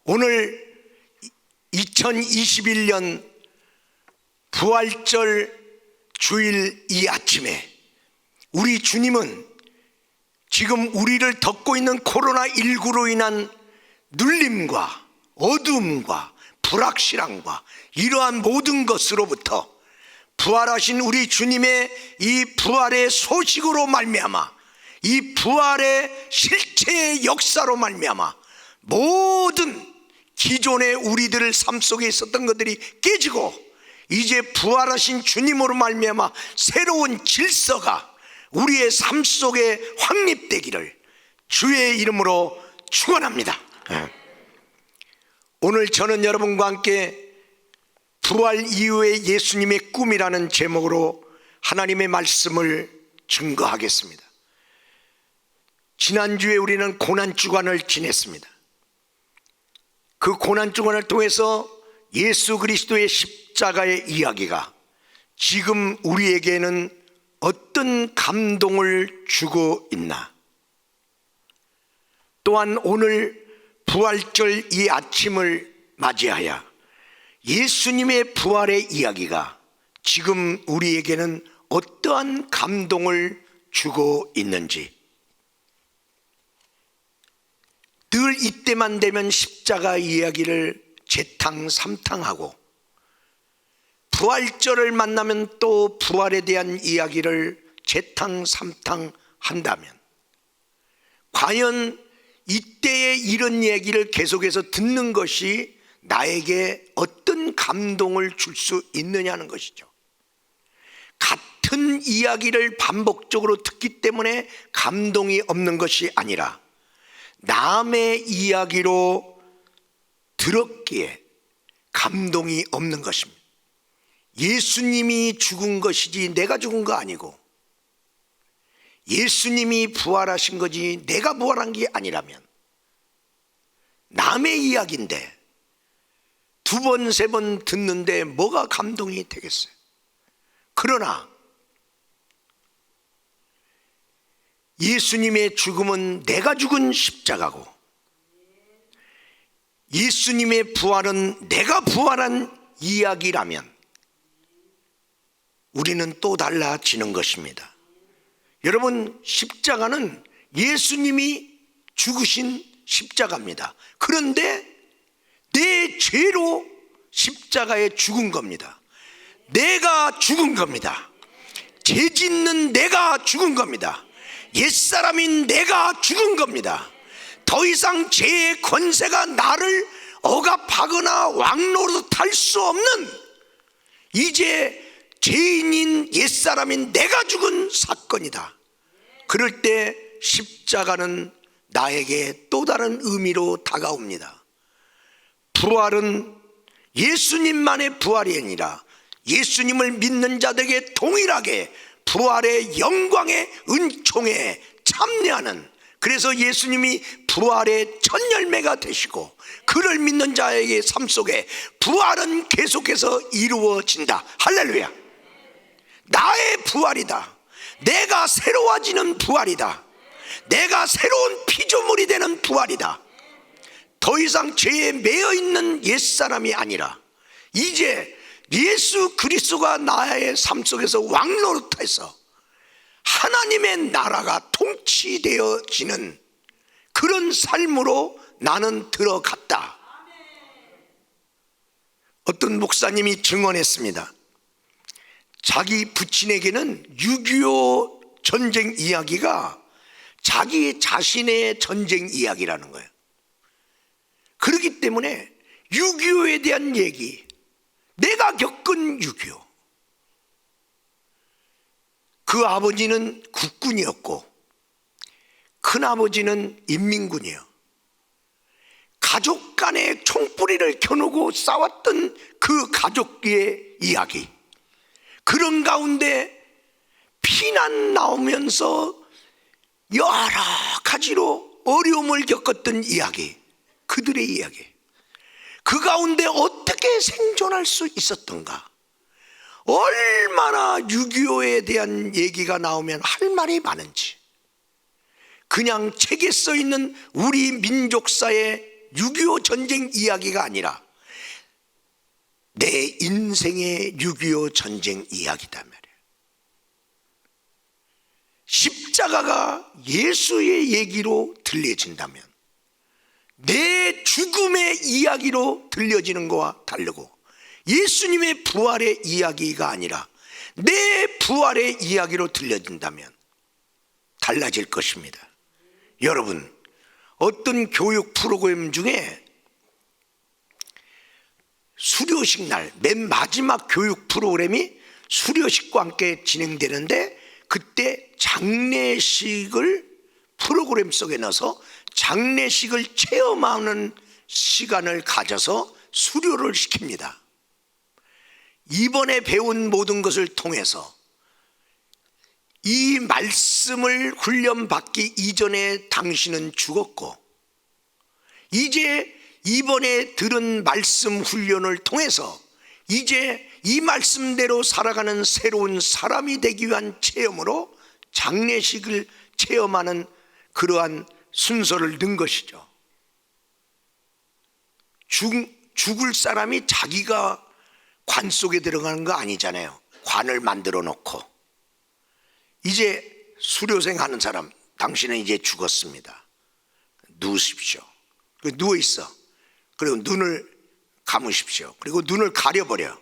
오늘 2021년 부활절 주일 이 아침에 우리 주님은 지금 우리를 덮고 있는 코로나19로 인한 눌림과 어두움과 불확실함과 이러한 모든 것으로부터 부활하신 우리 주님의 이 부활의 소식으로 말미암아, 이 부활의 실체의 역사로 말미암아 모든 기존의 우리들 삶 속에 있었던 것들이 깨지고 이제 부활하신 주님으로 말미암아 새로운 질서가 우리의 삶 속에 확립되기를 주의 이름으로 축원합니다. 오늘 저는 여러분과 함께 부활 이후의 예수님의 꿈이라는 제목으로 하나님의 말씀을 증거하겠습니다. 지난주에 우리는 고난주간을 지냈습니다. 그 고난주간을 통해서 예수 그리스도의 십자가의 이야기가 지금 우리에게는 어떤 감동을 주고 있나? 또한 오늘 부활절 이 아침을 맞이하여 예수님의 부활의 이야기가 지금 우리에게는 어떠한 감동을 주고 있는지, 늘 이때만 되면 십자가 이야기를 재탕삼탕하고 부활절을 만나면 또 부활에 대한 이야기를 재탕삼탕 한다면 과연 이때의 이런 얘기를 계속해서 듣는 것이 나에게 어떤 감동을 줄 수 있느냐는 것이죠. 같은 이야기를 반복적으로 듣기 때문에 감동이 없는 것이 아니라 남의 이야기로 들었기에 감동이 없는 것입니다. 예수님이 죽은 것이지 내가 죽은 거 아니고, 예수님이 부활하신 거지 내가 부활한 게 아니라면 남의 이야기인데 두 번, 세 번 듣는데 뭐가 감동이 되겠어요? 그러나 예수님의 죽음은 내가 죽은 십자가고 예수님의 부활은 내가 부활한 이야기라면 우리는 또 달라지는 것입니다. 여러분, 십자가는 예수님이 죽으신 십자가입니다. 그런데 내 죄로 십자가에 죽은 겁니다. 내가 죽은 겁니다. 죄 짓는 내가 죽은 겁니다. 옛사람인 내가 죽은 겁니다. 더 이상 죄의 권세가 나를 억압하거나 왕노릇할 수 없는, 이제 죄인인 옛사람인 내가 죽은 사건이다. 그럴 때 십자가는 나에게 또 다른 의미로 다가옵니다. 부활은 예수님만의 부활이 아니라 예수님을 믿는 자들에게 동일하게 부활의 영광의 은총에 참여하는, 그래서 예수님이 부활의 첫 열매가 되시고 그를 믿는 자에게 삶 속에 부활은 계속해서 이루어진다. 할렐루야. 나의 부활이다. 내가 새로워지는 부활이다. 내가 새로운 피조물이 되는 부활이다. 더 이상 죄에 매여 있는 옛사람이 아니라 이제 예수 그리스도가 나의 삶 속에서 왕노릇해서 하나님의 나라가 통치되어지는 그런 삶으로 나는 들어갔다. 어떤 목사님이 증언했습니다. 자기 부친에게는 6.25 전쟁 이야기가 자기 자신의 전쟁 이야기라는 거예요. 그렇기 때문에 6.25에 대한 얘기, 내가 겪은 6.25, 그 아버지는 국군이었고 큰아버지는 인민군이에요. 가족 간에 총뿌리를 켜놓고 싸웠던 그 가족의 이야기, 그런 가운데 피난 나오면서 여러 가지로 어려움을 겪었던 이야기, 그들의 이야기, 그 가운데 어떻게 생존할 수 있었던가, 얼마나 6.25에 대한 얘기가 나오면 할 말이 많은지, 그냥 책에 써 있는 우리 민족사의 6.25 전쟁 이야기가 아니라 내 인생의 6.25 전쟁 이야기다 말이에요. 십자가가 예수의 얘기로 들려진다면 내 죽음의 이야기로 들려지는 것과 다르고, 예수님의 부활의 이야기가 아니라 내 부활의 이야기로 들려진다면 달라질 것입니다. 여러분, 어떤 교육 프로그램 중에 수료식 날, 맨 마지막 교육 프로그램이 수료식과 함께 진행되는데, 그때 장례식을 프로그램 속에 넣어서 장례식을 체험하는 시간을 가져서 수료를 시킵니다. 이번에 배운 모든 것을 통해서 이 말씀을 훈련받기 이전에 당신은 죽었고, 이제 이번에 들은 말씀 훈련을 통해서 이제 이 말씀대로 살아가는 새로운 사람이 되기 위한 체험으로 장례식을 체험하는 그러한 순서를 넣은 것이죠. 죽을 사람이 자기가 관 속에 들어가는 거 아니잖아요. 관을 만들어 놓고, 이제 수료생 하는 사람, 당신은 이제 죽었습니다. 누우십시오. 누워 있어. 그리고 눈을 감으십시오. 그리고 눈을 가려버려.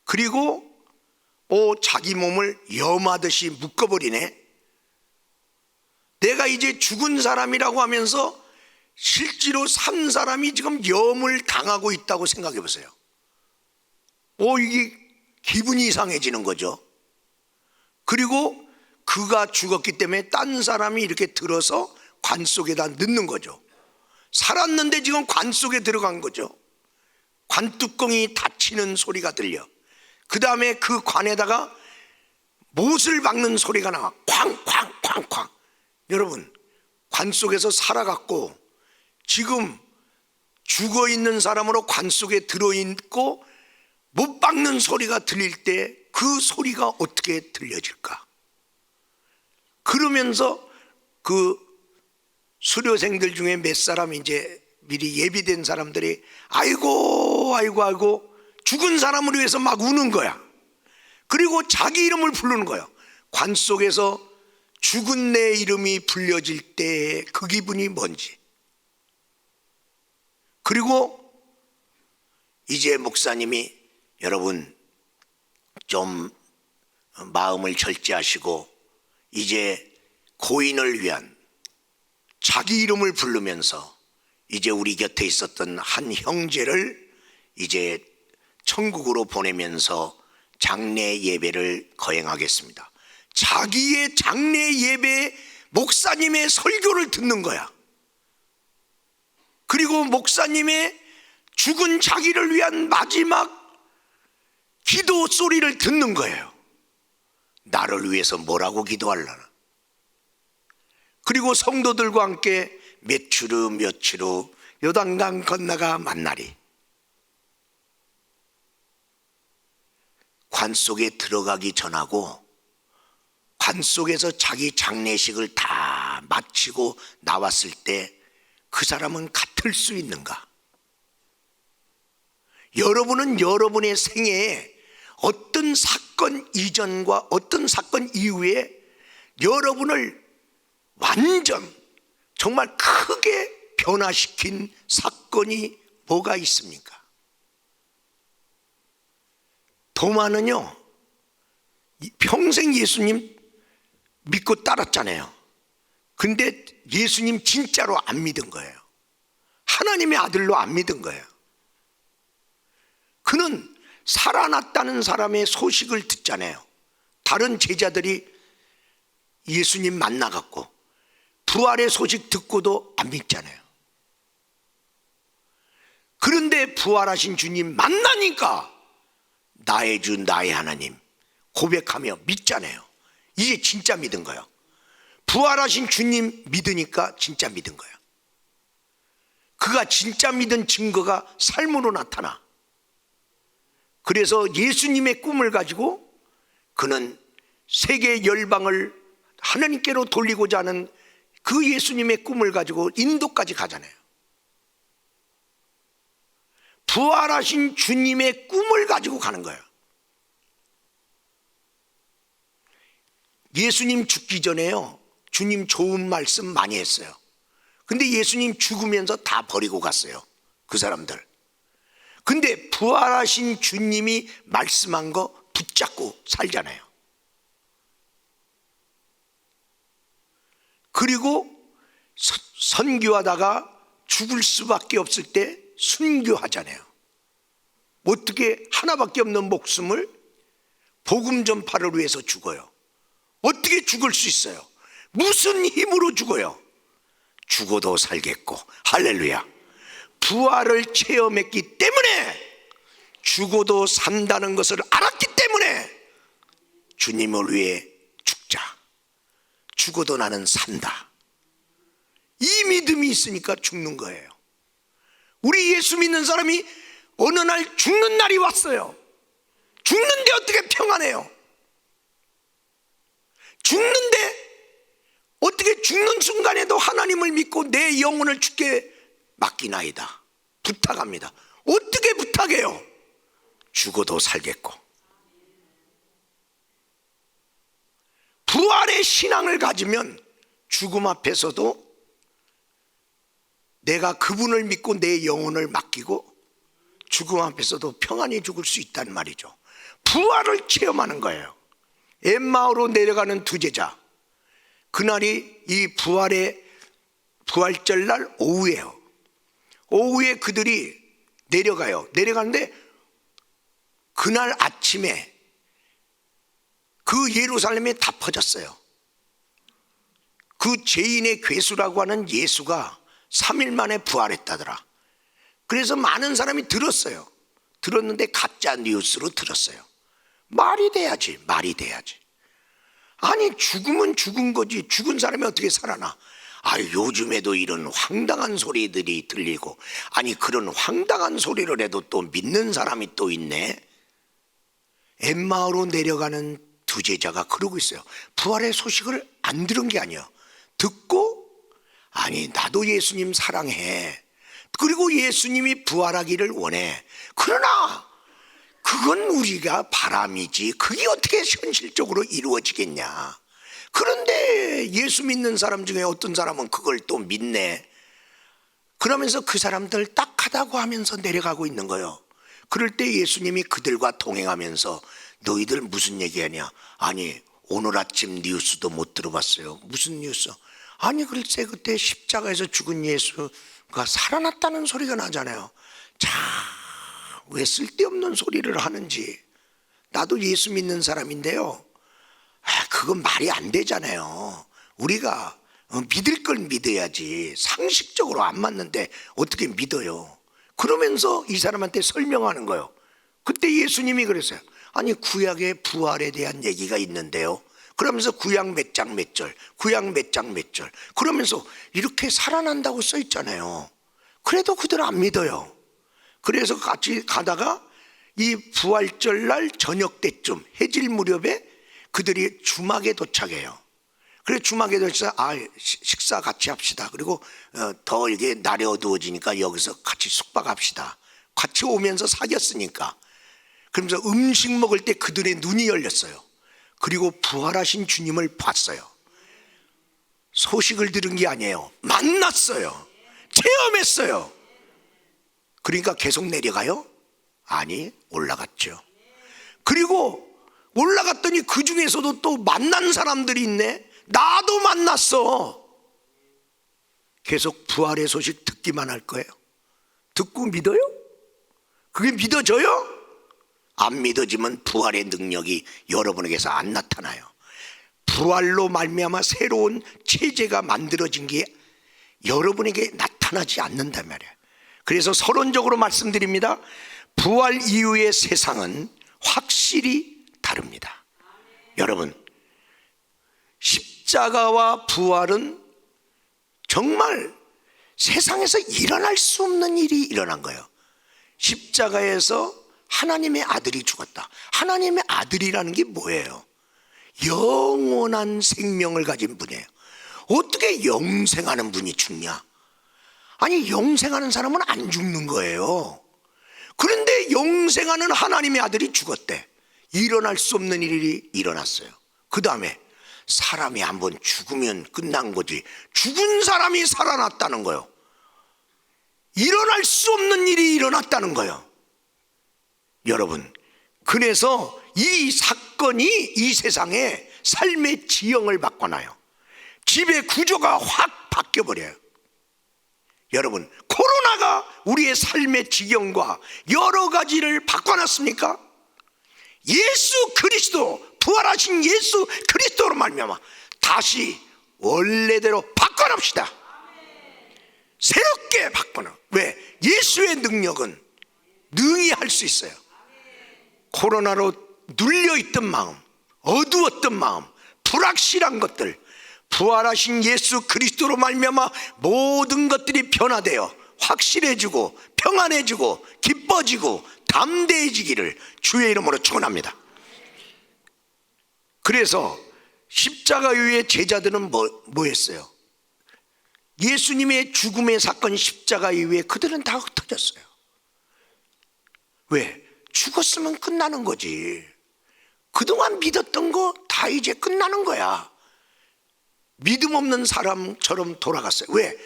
그리고 자기 몸을 염하듯이 묶어버리네. 내가 이제 죽은 사람이라고 하면서 실제로 산 사람이 지금 염을 당하고 있다고 생각해 보세요. 이게 기분이 이상해지는 거죠. 그리고 그가 죽었기 때문에 딴 사람이 이렇게 들어서 관 속에다 넣는 거죠. 살았는데 지금 관 속에 들어간 거죠. 관뚜껑이 닫히는 소리가 들려. 그 다음에 그 관에다가 못을 박는 소리가 나와. 쾅쾅쾅쾅. 여러분, 관 속에서 살아갔고 지금 죽어있는 사람으로 관 속에 들어있고 못 박는 소리가 들릴 때 그 소리가 어떻게 들려질까? 그러면서 그 수료생들 중에 몇 사람 이제 미리 예비된 사람들이 아이고 죽은 사람을 위해서 막 우는 거야. 그리고 자기 이름을 부르는 거예요. 관 속에서 죽은 내 이름이 불려질 때 그 기분이 뭔지. 그리고 이제 목사님이 여러분 좀 마음을 절제하시고 이제 고인을 위한 자기 이름을 부르면서 이제 우리 곁에 있었던 한 형제를 이제 천국으로 보내면서 장례 예배를 거행하겠습니다. 자기의 장례 예배에 목사님의 설교를 듣는 거야. 그리고 목사님의 죽은 자기를 위한 마지막 기도 소리를 듣는 거예요. 나를 위해서 뭐라고 기도하려나. 그리고 성도들과 함께 며칠 후 요단강 건너가 만나리. 관 속에 들어가기 전하고 관 속에서 자기 장례식을 다 마치고 나왔을 때 그 사람은 같을 수 있는가? 여러분은 여러분의 생애에 어떤 사건 이전과 어떤 사건 이후에 여러분을 완전 정말 크게 변화시킨 사건이 뭐가 있습니까? 도마는요 평생 예수님 믿고 따랐잖아요. 근데 예수님 진짜로 안 믿은 거예요. 하나님의 아들로 안 믿은 거예요. 그는 살아났다는 사람의 소식을 듣잖아요. 다른 제자들이 예수님 만나갖고 부활의 소식 듣고도 안 믿잖아요. 그런데 부활하신 주님 만나니까 나의 주 나의 하나님 고백하며 믿잖아요. 이게 진짜 믿은 거예요. 부활하신 주님 믿으니까 진짜 믿은 거예요. 그가 진짜 믿은 증거가 삶으로 나타나. 그래서 예수님의 꿈을 가지고 그는 세계 열방을 하나님께로 돌리고자 하는 그 예수님의 꿈을 가지고 인도까지 가잖아요. 부활하신 주님의 꿈을 가지고 가는 거예요. 예수님 죽기 전에요, 주님 좋은 말씀 많이 했어요. 근데 예수님 죽으면서 다 버리고 갔어요, 그 사람들. 근데 부활하신 주님이 말씀한 거 붙잡고 살잖아요. 그리고 선교하다가 죽을 수밖에 없을 때 순교하잖아요. 어떻게 하나밖에 없는 목숨을 복음 전파를 위해서 죽어요? 어떻게 죽을 수 있어요? 무슨 힘으로 죽어요? 죽어도 살겠고, 할렐루야. 부활을 체험했기 때문에, 죽어도 산다는 것을 알았기 때문에 주님을 위해 죽자, 죽어도 나는 산다, 이 믿음이 있으니까 죽는 거예요. 우리 예수 믿는 사람이 어느 날 죽는 날이 왔어요. 죽는데 어떻게 평안해요? 죽는데 어떻게 죽는 순간에도 하나님을 믿고 내 영혼을 주께 맡기나이다, 부탁합니다. 어떻게 부탁해요? 죽어도 살겠고. 부활의 신앙을 가지면 죽음 앞에서도 내가 그분을 믿고 내 영혼을 맡기고 죽음 앞에서도 평안히 죽을 수 있단 말이죠. 부활을 체험하는 거예요. 엠마오로 내려가는 두 제자, 그날이 이 부활절 날 오후예요. 오후에 그들이 내려가는데 그날 아침에 그 예루살렘에 다 퍼졌어요. 그 죄인의 괴수라고 하는 예수가 3일 만에 부활했다더라. 그래서 많은 사람이 들었어요. 들었는데 가짜 뉴스로 들었어요. 말이 돼야지. 아니, 죽으면 죽은 거지, 죽은 사람이 어떻게 살아나? 요즘에도 이런 황당한 소리들이 들리고, 아니 그런 황당한 소리를 해도 또 믿는 사람이 또 있네. 엠마오로 내려가는 두 제자가 그러고 있어요. 부활의 소식을 안 들은 게 아니에요. 듣고, 아니 나도 예수님 사랑해, 그리고 예수님이 부활하기를 원해. 그러나 그건 우리가 바람이지, 그게 어떻게 현실적으로 이루어지겠냐. 그런데 예수 믿는 사람 중에 어떤 사람은 그걸 또 믿네. 그러면서 그 사람들 딱하다고 하면서 내려가고 있는 거예요. 그럴 때 예수님이 그들과 동행하면서 너희들 무슨 얘기하냐? 아니 오늘 아침 뉴스도 못 들어봤어요. 무슨 뉴스? 아니 글쎄 그때 십자가에서 죽은 예수가 살아났다는 소리가 나잖아요. 자, 왜 쓸데없는 소리를 하는지. 나도 예수 믿는 사람인데요, 그건 말이 안 되잖아요. 우리가 믿을 걸 믿어야지. 상식적으로 안 맞는데 어떻게 믿어요? 그러면서 이 사람한테 설명하는 거예요. 그때 예수님이 그랬어요. 아니 구약의 부활에 대한 얘기가 있는데요, 그러면서 구약 몇 장 몇 절, 구약 몇 장 몇 절, 그러면서 이렇게 살아난다고 써 있잖아요. 그래도 그들 안 믿어요. 그래서 같이 가다가 이 부활절 날 저녁 때쯤 해질 무렵에 그들이 주막에 도착해요. 그래 주막에 도착해서 식사 같이 합시다. 그리고 더 이게 날이 어두워지니까 여기서 같이 숙박합시다. 같이 오면서 사귀었으니까. 그러면서 음식 먹을 때 그들의 눈이 열렸어요. 그리고 부활하신 주님을 봤어요. 소식을 들은 게 아니에요. 만났어요. 체험했어요. 그러니까 계속 내려가요? 아니, 올라갔죠. 그리고 올라갔더니 그 중에서도 또 만난 사람들이 있네. 나도 만났어. 계속 부활의 소식 듣기만 할 거예요? 듣고 믿어요? 그게 믿어져요? 안 믿어지면 부활의 능력이 여러분에게서 안 나타나요. 부활로 말미암아 새로운 체제가 만들어진 게 여러분에게 나타나지 않는단 말이에요. 그래서 서론적으로 말씀드립니다. 부활 이후의 세상은 확실히 다릅니다. 여러분, 십자가와 부활은 정말 세상에서 일어날 수 없는 일이 일어난 거예요. 십자가에서 하나님의 아들이 죽었다. 하나님의 아들이라는 게 뭐예요? 영원한 생명을 가진 분이에요. 어떻게 영생하는 분이 죽냐? 아니 영생하는 사람은 안 죽는 거예요. 그런데 영생하는 하나님의 아들이 죽었대. 일어날 수 없는 일이 일어났어요. 그 다음에 사람이 한번 죽으면 끝난 거지, 죽은 사람이 살아났다는 거예요. 일어날 수 없는 일이 일어났다는 거예요. 여러분, 그래서 이 사건이 이 세상에 삶의 지형을 바꿔놔요. 지배 구조가 확 바뀌어버려요. 여러분, 코로나가 우리의 삶의 지경과 여러 가지를 바꿔놨습니까? 예수 그리스도, 부활하신 예수 그리스도로 말미암아 다시 원래대로 바꿔놓읍시다. 새롭게 바꿔놔. 왜? 예수의 능력은 능히 할 수 있어요. 코로나로 눌려있던 마음, 어두웠던 마음, 불확실한 것들, 부활하신 예수 그리스도로 말미암아 모든 것들이 변화되어 확실해지고 평안해지고 기뻐지고 담대해지기를 주의 이름으로 축원합니다. 그래서 십자가 위에 제자들은 뭐 했어요? 예수님의 죽음의 사건, 십자가 이후에 그들은 다 흩어졌어요. 왜? 죽었으면 끝나는 거지. 그동안 믿었던 거 다 이제 끝나는 거야. 믿음 없는 사람처럼 돌아갔어요. 왜?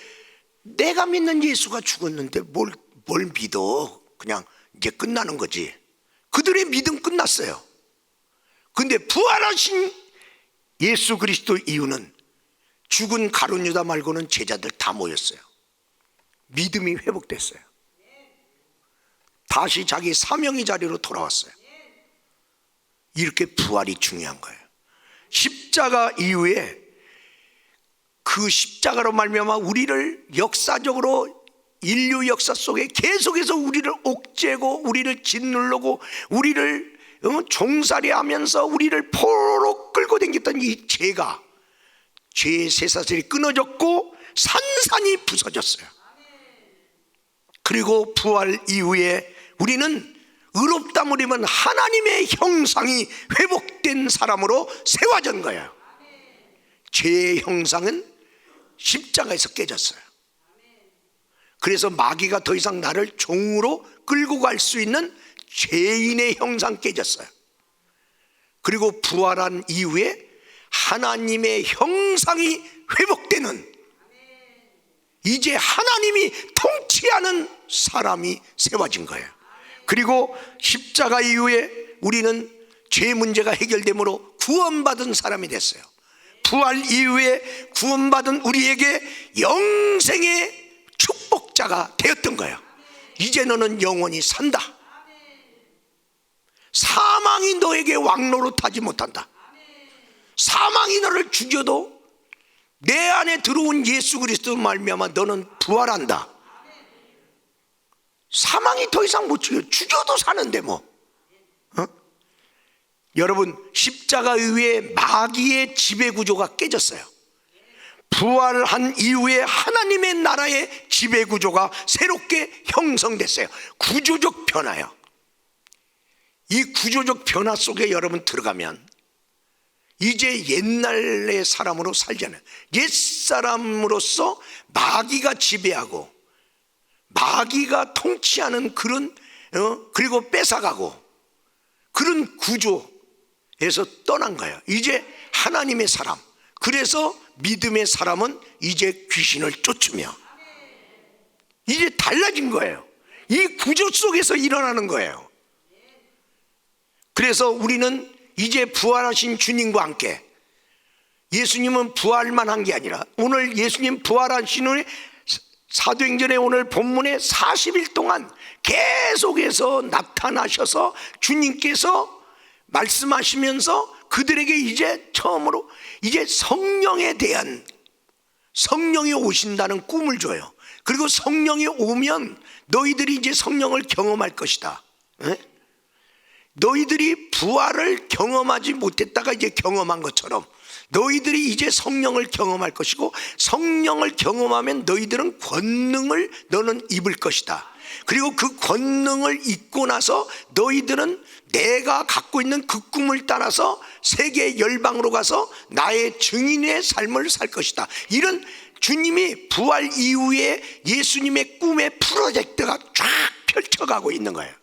내가 믿는 예수가 죽었는데 뭘 믿어. 그냥 이제 끝나는 거지. 그들의 믿음 끝났어요. 근데 부활하신 예수 그리스도 이유는 죽은 가룟 유다 말고는 제자들 다 모였어요. 믿음이 회복됐어요. 다시 자기 사명의 자리로 돌아왔어요. 이렇게 부활이 중요한 거예요. 십자가 이후에 그 십자가로 말미암아 우리를 역사적으로 인류 역사 속에 계속해서 우리를 옥죄고 우리를 짓누르고 우리를 종살이하면서 우리를 포로로 끌고 다녔던 이 죄가, 죄의 쇠사슬이 끊어졌고 산산이 부서졌어요. 그리고 부활 이후에 우리는 의롭다므리면 하나님의 형상이 회복된 사람으로 세워진 거예요. 죄의 형상은 십자가에서 깨졌어요. 그래서 마귀가 더 이상 나를 종으로 끌고 갈 수 있는 죄인의 형상 깨졌어요. 그리고 부활한 이후에 하나님의 형상이 회복되는, 이제 하나님이 통치하는 사람이 세워진 거예요. 그리고 십자가 이후에 우리는 죄 문제가 해결되므로 구원받은 사람이 됐어요. 부활 이후에 구원받은 우리에게 영생의 축복자가 되었던 거예요. 이제 너는 영원히 산다. 사망이 너에게 왕노릇하지 못한다. 사망이 너를 죽여도 내 안에 들어온 예수 그리스도 말미암아 너는 부활한다. 사망이 더 이상 못 죽여도 사는데 뭐. 여러분, 십자가 이후에 마귀의 지배구조가 깨졌어요. 부활한 이후에 하나님의 나라의 지배구조가 새롭게 형성됐어요. 구조적 변화요. 이 구조적 변화 속에 여러분 들어가면 이제 옛날의 사람으로 살잖아요. 옛사람으로서 마귀가 지배하고 마귀가 통치하는 그런 그리고 뺏어가고 그런 구조에서 떠난 거예요. 이제 하나님의 사람, 그래서 믿음의 사람은 이제 귀신을 쫓으며 이제 달라진 거예요. 이 구조 속에서 일어나는 거예요. 그래서 우리는 이제 부활하신 주님과 함께, 예수님은 부활만 한 게 아니라 오늘 예수님 부활하신 후에 사도행전의 오늘 본문에 40일 동안 계속해서 나타나셔서 주님께서 말씀하시면서 그들에게 이제 처음으로 이제 성령에 대한, 성령이 오신다는 꿈을 줘요. 그리고 성령이 오면 너희들이 이제 성령을 경험할 것이다. 네? 너희들이 부활을 경험하지 못했다가 이제 경험한 것처럼 너희들이 이제 성령을 경험할 것이고, 성령을 경험하면 너희들은 권능을 너는 입을 것이다. 그리고 그 권능을 입고 나서 너희들은 내가 갖고 있는 그 꿈을 따라서 세계 열방으로 가서 나의 증인의 삶을 살 것이다. 이런 주님이 부활 이후에 예수님의 꿈의 프로젝트가 쫙 펼쳐가고 있는 거예요.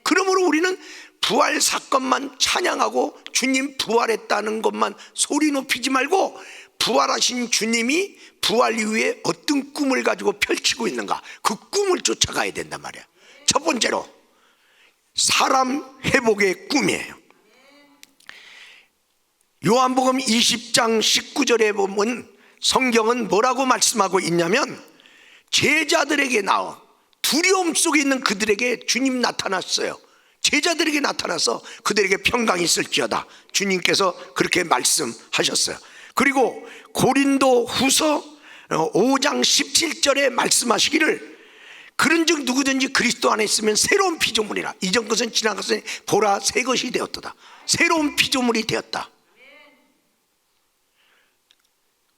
그러므로 우리는 부활 사건만 찬양하고 주님 부활했다는 것만 소리 높이지 말고 부활하신 주님이 부활 이후에 어떤 꿈을 가지고 펼치고 있는가, 그 꿈을 쫓아가야 된단 말이에요. 첫 번째로 사람 회복의 꿈이에요. 요한복음 20장 19절에 보면 성경은 뭐라고 말씀하고 있냐면, 제자들에게 나와 두려움 속에 있는 그들에게 주님 나타났어요. 제자들에게 나타나서 그들에게 평강이 있을지어다, 주님께서 그렇게 말씀하셨어요. 그리고 고린도 후서 5장 17절에 말씀하시기를, 그런즉 누구든지 그리스도 안에 있으면 새로운 피조물이라, 이전 것은 지나갔으니 보라 새 것이 되었도다. 새로운 피조물이 되었다.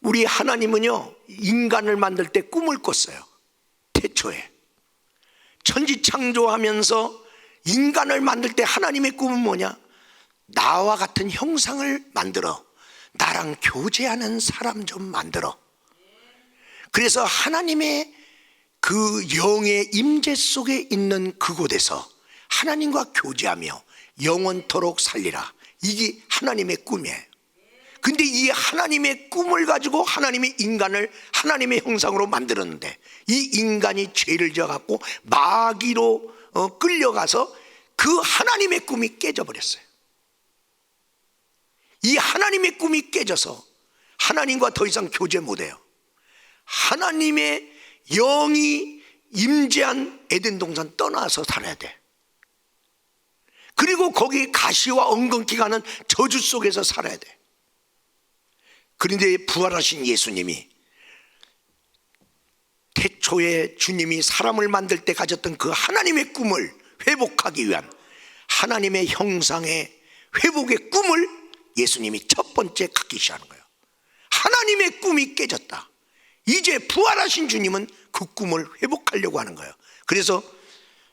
우리 하나님은요, 인간을 만들 때 꿈을 꿨어요. 태초에 천지 창조하면서 인간을 만들 때 하나님의 꿈은 뭐냐? 나와 같은 형상을 만들어 나랑 교제하는 사람 좀 만들어. 그래서 하나님의 그 영의 임재 속에 있는 그곳에서 하나님과 교제하며 영원토록 살리라. 이게 하나님의 꿈이에요. 근데 이 하나님의 꿈을 가지고 하나님이 인간을 하나님의 형상으로 만들었는데, 이 인간이 죄를 지어갖고 마귀로 끌려가서 그 하나님의 꿈이 깨져버렸어요. 이 하나님의 꿈이 깨져서 하나님과 더 이상 교제 못해요. 하나님의 영이 임재한 에덴 동산 떠나서 살아야 돼. 그리고 거기 가시와 엉겅퀴가 가는 저주 속에서 살아야 돼. 그런데 부활하신 예수님이 태초에 주님이 사람을 만들 때 가졌던 그 하나님의 꿈을 회복하기 위한 하나님의 형상의 회복의 꿈을 예수님이 첫 번째 갖기 시작하는 거예요. 하나님의 꿈이 깨졌다. 이제 부활하신 주님은 그 꿈을 회복하려고 하는 거예요. 그래서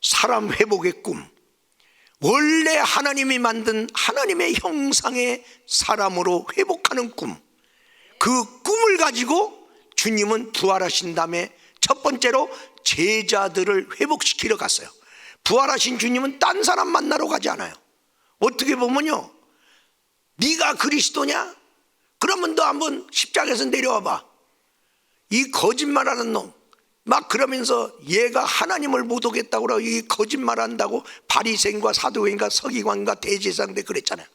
사람 회복의 꿈, 원래 하나님이 만든 하나님의 형상의 사람으로 회복하는 꿈, 그 꿈을 가지고 주님은 부활하신 다음에 첫 번째로 제자들을 회복시키러 갔어요. 부활하신 주님은 딴 사람 만나러 가지 않아요. 어떻게 보면요, 네가 그리스도냐? 그러면 너 한번 십자가에서 내려와 봐. 이 거짓말하는 놈, 막 그러면서 얘가 하나님을 못 오겠다고 그러고 이 거짓말한다고 바리새인과 사두개인과 서기관과 대제사장들 그랬잖아요.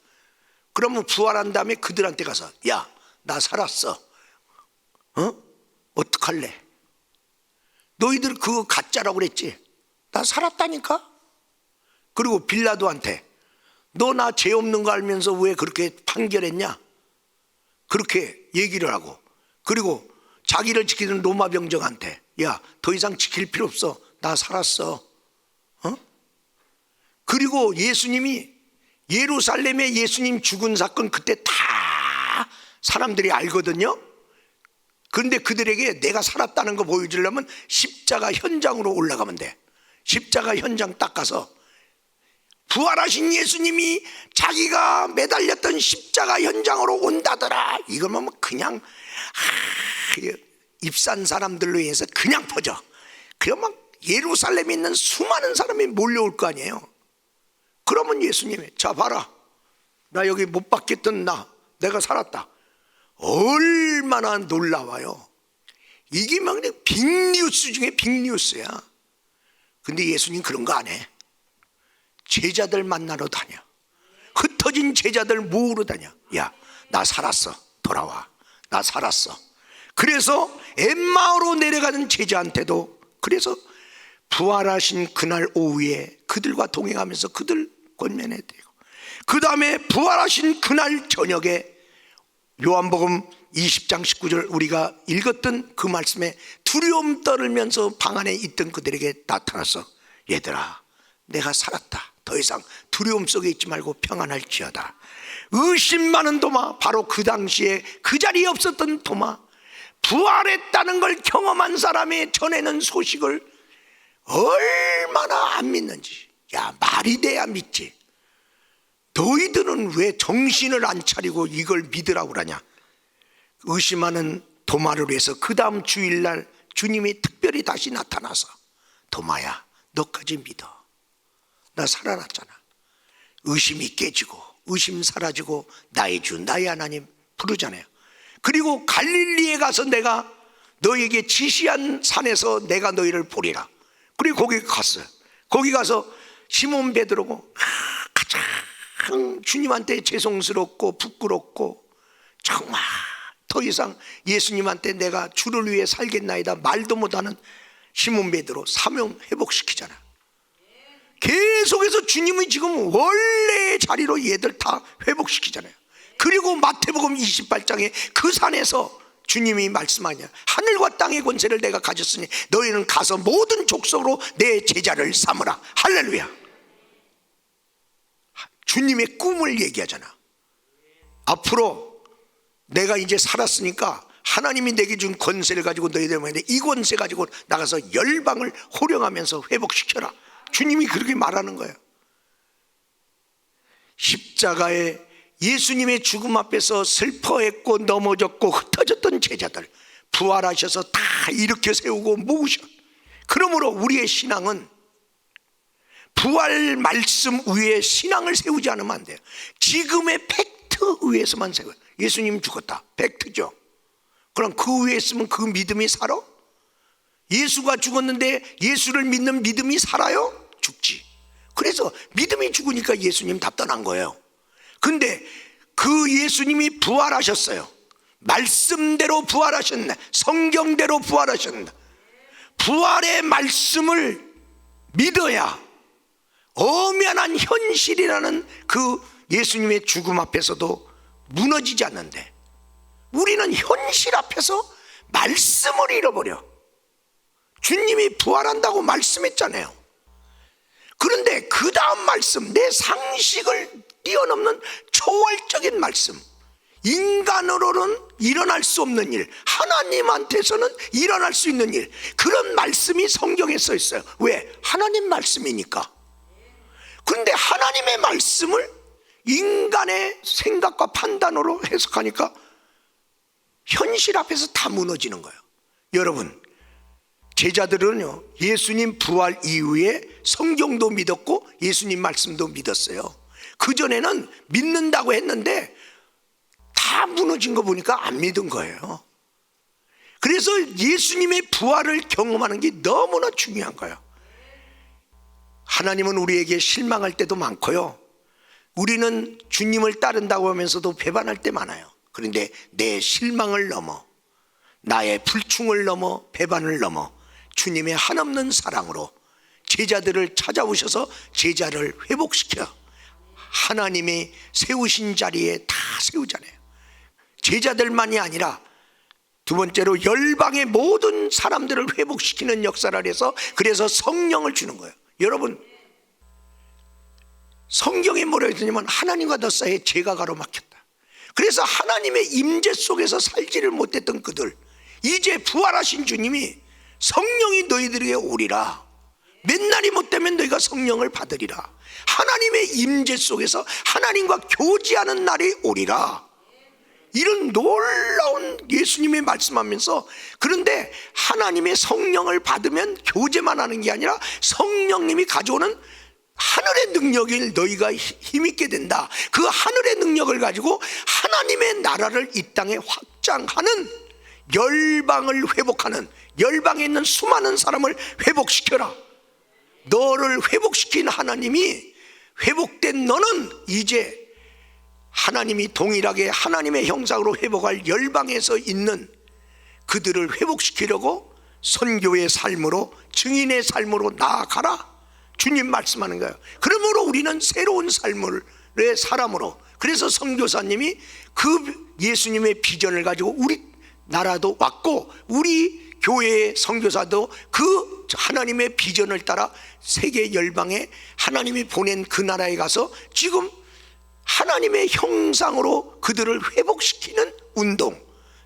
그러면 부활한 다음에 그들한테 가서, 야, 나 살았어. 어떡할래? 너희들 그거 가짜라고 그랬지? 나 살았다니까? 그리고 빌라도한테, 너 나 죄 없는 거 알면서 왜 그렇게 판결했냐? 그렇게 얘기를 하고, 그리고 자기를 지키는 로마 병정한테, 야, 더 이상 지킬 필요 없어. 나 살았어. 그리고 예수님이 예루살렘에 예수님 죽은 사건 그때 다 사람들이 알거든요. 그런데 그들에게 내가 살았다는 거 보여주려면 십자가 현장으로 올라가면 돼. 십자가 현장 딱 가서 부활하신 예수님이 자기가 매달렸던 십자가 현장으로 온다더라. 이거면 그냥 입산 사람들로 인해서 그냥 퍼져. 그러면 예루살렘에 있는 수많은 사람이 몰려올 거 아니에요. 그러면 예수님이, 자 봐라, 나 여기 못 박혔던 내가 살았다. 얼마나 놀라워요. 이게 막 빅뉴스 중에 빅뉴스야. 근데 예수님 그런 거 안 해. 제자들 만나러 다녀. 흩어진 제자들 모으러 다녀. 야, 나 살았어. 돌아와. 나 살았어. 그래서 엠마오로 내려가는 제자한테도, 그래서 부활하신 그날 오후에 그들과 동행하면서 그들 권면해 드리고, 그 다음에 부활하신 그날 저녁에 요한복음 20장 19절 우리가 읽었던 그 말씀에 두려움 떨면서 방 안에 있던 그들에게 나타나서, 얘들아, 내가 살았다. 더 이상 두려움 속에 있지 말고 평안할지어다. 의심 많은 도마, 바로 그 당시에 그 자리에 없었던 도마, 부활했다는 걸 경험한 사람의 전에는 소식을 얼마나 안 믿는지. 야, 말이 돼야 믿지. 너희들은 왜 정신을 안 차리고 이걸 믿으라고 그러냐. 의심하는 도마를 위해서 그 다음 주일날 주님이 특별히 다시 나타나서, 도마야, 너까지 믿어. 나 살아났잖아. 의심이 깨지고 의심 사라지고 나의 주 나의 하나님 부르잖아요. 그리고 갈릴리에 가서 내가 너에게 지시한 산에서 내가 너희를 보리라. 그리고 거기 갔어요. 거기 가서 시몬 베드로고 가장 주님한테 죄송스럽고 부끄럽고 정말 더 이상 예수님한테 내가 주를 위해 살겠나이다 말도 못하는 시몬 베드로 사명 회복시키잖아. 계속해서 주님이 지금 원래의 자리로 얘들 다 회복시키잖아요. 그리고 마태복음 28장에 그 산에서 주님이 말씀하냐, 하늘과 땅의 권세를 내가 가졌으니 너희는 가서 모든 족속으로 내 제자를 삼으라. 할렐루야. 주님의 꿈을 얘기하잖아. 앞으로 내가 이제 살았으니까 하나님이 내게 준 권세를 가지고 너희들 말인데 이 권세 가지고 나가서 열방을 호령하면서 회복시켜라. 주님이 그렇게 말하는 거예요. 십자가에 예수님의 죽음 앞에서 슬퍼했고 넘어졌고 흩어졌던 제자들 부활하셔서 다 일으켜 세우고 모으셔. 그러므로 우리의 신앙은 부활 말씀 위에 신앙을 세우지 않으면 안 돼요. 지금의 팩트 위에서만 세워요. 예수님 죽었다, 팩트죠. 그럼 그 위에 있으면 그 믿음이 살아? 예수가 죽었는데 예수를 믿는 믿음이 살아요? 죽지. 그래서 믿음이 죽으니까 예수님 다 떠난 거예요. 근데 그 예수님이 부활하셨어요. 말씀대로 부활하셨네. 성경대로 부활하셨네. 부활의 말씀을 믿어야 엄연한 현실이라는 그 예수님의 죽음 앞에서도 무너지지 않는데 우리는 현실 앞에서 말씀을 잃어버려. 주님이 부활한다고 말씀했잖아요. 그런데 그 다음 말씀, 내 상식을 뛰어넘는 초월적인 말씀, 인간으로는 일어날 수 없는 일, 하나님한테서는 일어날 수 있는 일, 그런 말씀이 성경에 써 있어요. 왜? 하나님 말씀이니까. 그런데 하나님의 말씀을 인간의 생각과 판단으로 해석하니까 현실 앞에서 다 무너지는 거예요. 여러분, 제자들은요, 예수님 부활 이후에 성경도 믿었고 예수님 말씀도 믿었어요. 그전에는 믿는다고 했는데 다 무너진 거 보니까 안 믿은 거예요. 그래서 예수님의 부활을 경험하는 게 너무나 중요한 거예요. 하나님은 우리에게 실망할 때도 많고요, 우리는 주님을 따른다고 하면서도 배반할 때 많아요. 그런데 내 실망을 넘어, 나의 불충을 넘어, 배반을 넘어 주님의 한없는 사랑으로 제자들을 찾아오셔서 제자를 회복시켜 하나님이 세우신 자리에 다 세우잖아요. 제자들만이 아니라 두 번째로 열방의 모든 사람들을 회복시키는 역사를 해서 그래서 성령을 주는 거예요. 여러분, 성경에 뭐라고 했냐면 하나님과 너 사이에 죄가 가로막혔다. 그래서 하나님의 임재 속에서 살지를 못했던 그들, 이제 부활하신 주님이 성령이 너희들에게 오리라. 맨날이 못되면 너희가 성령을 받으리라. 하나님의 임재 속에서 하나님과 교제하는 날이 오리라. 이런 놀라운 예수님이 말씀하면서, 그런데 하나님의 성령을 받으면 교제만 하는 게 아니라 성령님이 가져오는 하늘의 능력을 너희가 힘있게 된다. 그 하늘의 능력을 가지고 하나님의 나라를 이 땅에 확장하는, 열방을 회복하는, 열방에 있는 수많은 사람을 회복시켜라. 너를 회복시킨 하나님이, 회복된 너는 이제 하나님이 동일하게 하나님의 형상으로 회복할 열방에서 있는 그들을 회복시키려고 선교의 삶으로, 증인의 삶으로 나아가라. 주님 말씀하는 거예요. 그러므로 우리는 새로운 삶의 사람으로, 그래서 선교사님이 그 예수님의 비전을 가지고 우리 나라도 왔고 우리 교회의 선교사도 그 하나님의 비전을 따라 세계 열방에 하나님이 보낸 그 나라에 가서 지금 하나님의 형상으로 그들을 회복시키는 운동,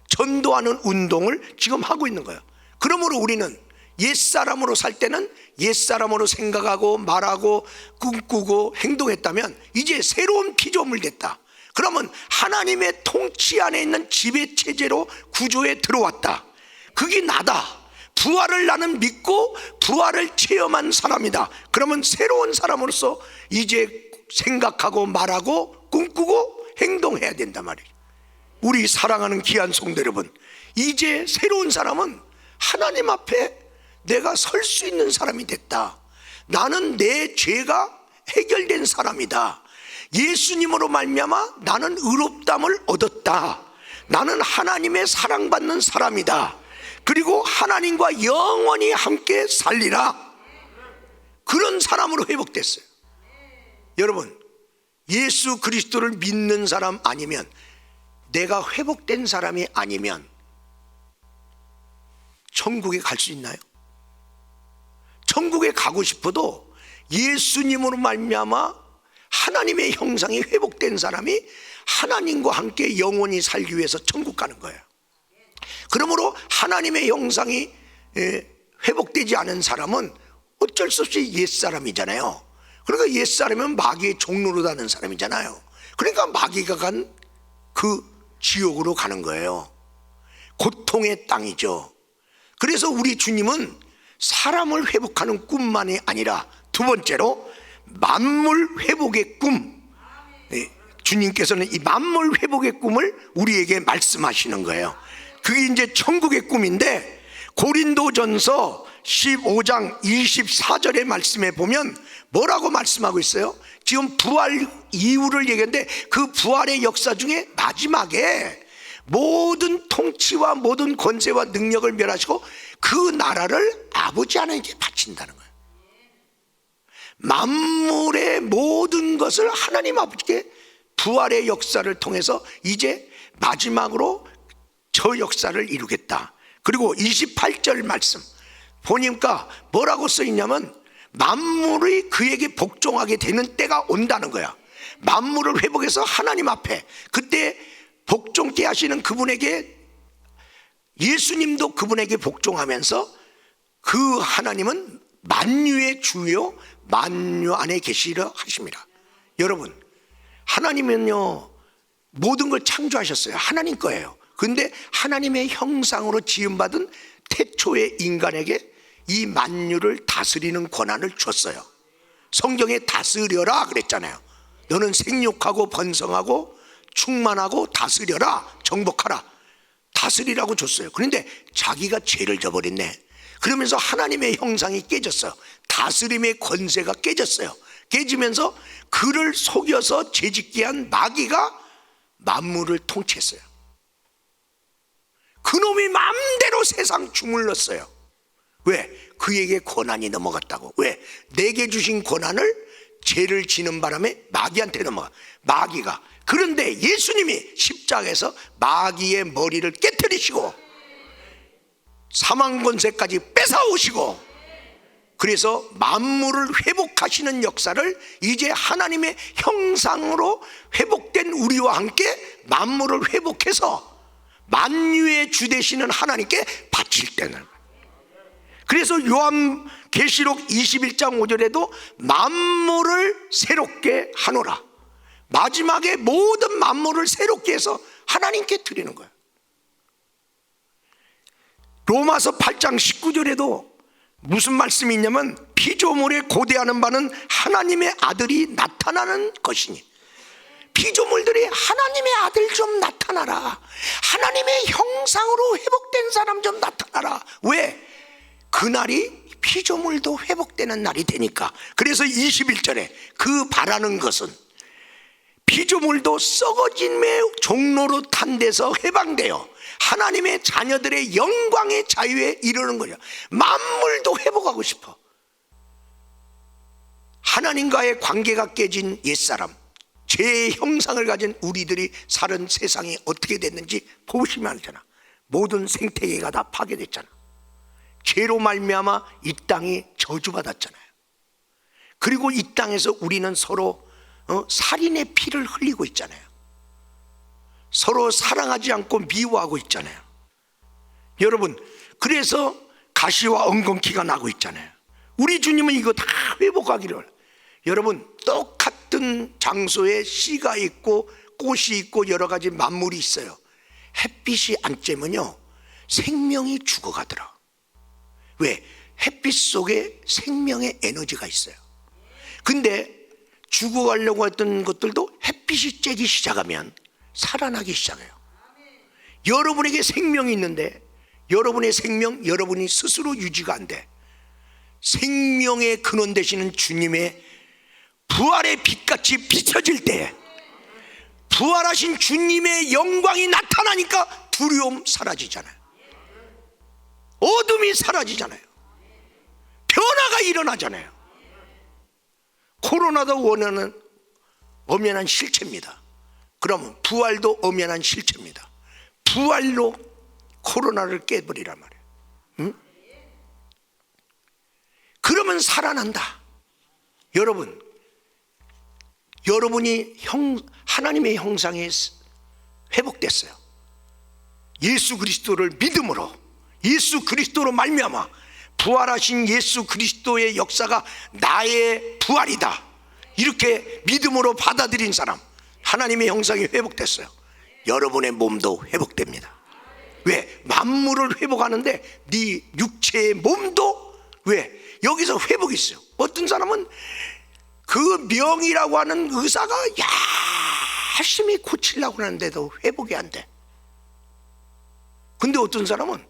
전도하는 운동을 지금 하고 있는 거예요. 그러므로 우리는 옛사람으로 살 때는 옛사람으로 생각하고 말하고 꿈꾸고 행동했다면 이제 새로운 피조물 됐다. 그러면 하나님의 통치 안에 있는 지배체제로 구조에 들어왔다. 그게 나다. 부활을 나는 믿고 부활을 체험한 사람이다. 그러면 새로운 사람으로서 이제 생각하고 말하고 꿈꾸고 행동해야 된단 말이에요. 우리 사랑하는 귀한 성도 여러분, 이제 새로운 사람은 하나님 앞에 내가 설 수 있는 사람이 됐다. 나는 내 죄가 해결된 사람이다. 예수님으로 말미암아 나는 의롭다함을 얻었다. 나는 하나님의 사랑받는 사람이다. 그리고 하나님과 영원히 함께 살리라. 그런 사람으로 회복됐어요. 여러분, 예수 그리스도를 믿는 사람 아니면, 내가 회복된 사람이 아니면 천국에 갈 수 있나요? 천국에 가고 싶어도 예수님으로 말미암아 하나님의 형상이 회복된 사람이 하나님과 함께 영원히 살기 위해서 천국 가는 거예요. 그러므로 하나님의 형상이 회복되지 않은 사람은 어쩔 수 없이 옛사람이잖아요. 그러니까 옛사람이면 마귀의 종로로 가는 사람이잖아요. 그러니까 마귀가 간 그 지옥으로 가는 거예요. 고통의 땅이죠. 그래서 우리 주님은 사람을 회복하는 꿈만이 아니라 두 번째로 만물 회복의 꿈, 주님께서는 이 만물 회복의 꿈을 우리에게 말씀하시는 거예요. 그게 이제 천국의 꿈인데, 고린도전서 15장 24절의 말씀에 보면 뭐라고 말씀하고 있어요? 지금 부활 이후를 얘기하는데, 그 부활의 역사 중에 마지막에 모든 통치와 모든 권세와 능력을 멸하시고 그 나라를 아버지 하나님께 바친다는 거예요. 만물의 모든 것을 하나님 아버지께 부활의 역사를 통해서 이제 마지막으로 저 역사를 이루겠다. 그리고 28절 말씀 보니까 뭐라고 써있냐면, 만물이 그에게 복종하게 되는 때가 온다는 거야. 만물을 회복해서 하나님 앞에, 그때 복종케 하시는 그분에게, 예수님도 그분에게 복종하면서 그 하나님은 만유의 주요 만유 안에 계시려 하십니다. 여러분, 하나님은요 모든 걸 창조하셨어요. 하나님 거예요. 그런데 하나님의 형상으로 지음받은 태초의 인간에게 이 만유를 다스리는 권한을 줬어요. 성경에 다스려라 그랬잖아요. 너는 생육하고 번성하고 충만하고 다스려라, 정복하라, 다스리라고 줬어요. 그런데 자기가 죄를 져버렸네. 그러면서 하나님의 형상이 깨졌어요. 다스림의 권세가 깨졌어요. 깨지면서 그를 속여서 죄짓게 한 마귀가 만물을 통치했어요. 그놈이 마음대로 세상 주물렀어요. 왜? 그에게 권한이 넘어갔다고. 왜? 내게 주신 권한을 죄를 지는 바람에 마귀한테 넘어가. 마귀가. 그런데 예수님이 십자가에서 마귀의 머리를 깨뜨리시고 사망 권세까지 뺏어오시고, 그래서 만물을 회복하시는 역사를 이제 하나님의 형상으로 회복된 우리와 함께 만물을 회복해서 만유의 주 되시는 하나님께 바칠 때는, 그래서 요한계시록 21장 5절에도 만물을 새롭게 하노라, 마지막에 모든 만물을 새롭게 해서 하나님께 드리는 거예요. 로마서 8장 19절에도 무슨 말씀이 있냐면, 피조물에 고대하는 바는 하나님의 아들이 나타나는 것이니, 피조물들이 하나님의 아들 좀 나타나라, 하나님의 형상으로 회복된 사람 좀 나타나라. 왜? 그날이 피조물도 회복되는 날이 되니까. 그래서 21절에 그 바라는 것은 피조물도 썩어짐의 종로로 탄 데서 해방되어 하나님의 자녀들의 영광의 자유에 이르는 거죠. 만물도 회복하고 싶어. 하나님과의 관계가 깨진 옛사람, 죄의 형상을 가진 우리들이 사는 세상이 어떻게 됐는지 보시면 알잖아. 모든 생태계가 다 파괴됐잖아. 죄로 말미암아 이 땅이 저주받았잖아요. 그리고 이 땅에서 우리는 서로 살인의 피를 흘리고 있잖아요. 서로 사랑하지 않고 미워하고 있잖아요. 여러분, 그래서 가시와 엉겅퀴가 나고 있잖아요. 우리 주님은 이거 다 회복하기를. 여러분, 똑같은 장소에 씨가 있고 꽃이 있고 여러 가지 만물이 있어요. 햇빛이 안 쬐면요 생명이 죽어가더라. 왜? 햇빛 속에 생명의 에너지가 있어요. 근데 죽어가려고 했던 것들도 햇빛이 쬐기 시작하면 살아나기 시작해요. 여러분에게 생명이 있는데 여러분의 생명, 여러분이 스스로 유지가 안 돼. 생명의 근원 되시는 주님의 부활의 빛같이 비춰질 때, 부활하신 주님의 영광이 나타나니까 두려움 사라지잖아요. 어둠이 사라지잖아요. 변화가 일어나잖아요. 코로나도 원하는 엄연한 실체입니다. 그러면 부활도 엄연한 실체입니다. 부활로 코로나를 깨버리란 말이에요. 응? 그러면 살아난다. 여러분이 하나님의 형상에 회복됐어요. 예수 그리스도를 믿음으로, 예수 그리스도로 말미암아 부활하신 예수 그리스도의 역사가 나의 부활이다, 이렇게 믿음으로 받아들인 사람, 하나님의 형상이 회복됐어요. 여러분의 몸도 회복됩니다. 왜? 만물을 회복하는데 네 육체의 몸도, 왜? 여기서 회복이 있어요. 어떤 사람은 그 명이라고 하는 의사가 열심히 고치려고 하는데도 회복이 안 돼. 근데 어떤 사람은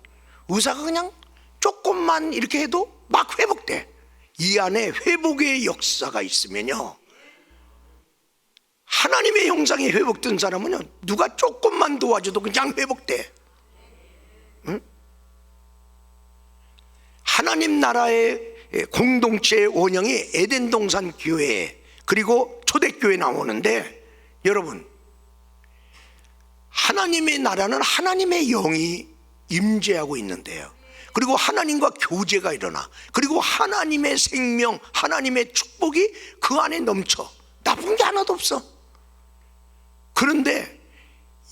의사가 그냥 조금만 이렇게 해도 막 회복돼. 이 안에 회복의 역사가 있으면요, 하나님의 형상이 회복된 사람은요, 누가 조금만 도와줘도 그냥 회복돼. 응? 하나님 나라의 공동체의 원형이 에덴 동산 교회 그리고 초대교회 나오는데, 여러분, 하나님의 나라는 하나님의 영이 임재하고 있는데요, 그리고 하나님과 교제가 일어나, 그리고 하나님의 생명, 하나님의 축복이 그 안에 넘쳐. 나쁜 게 하나도 없어. 그런데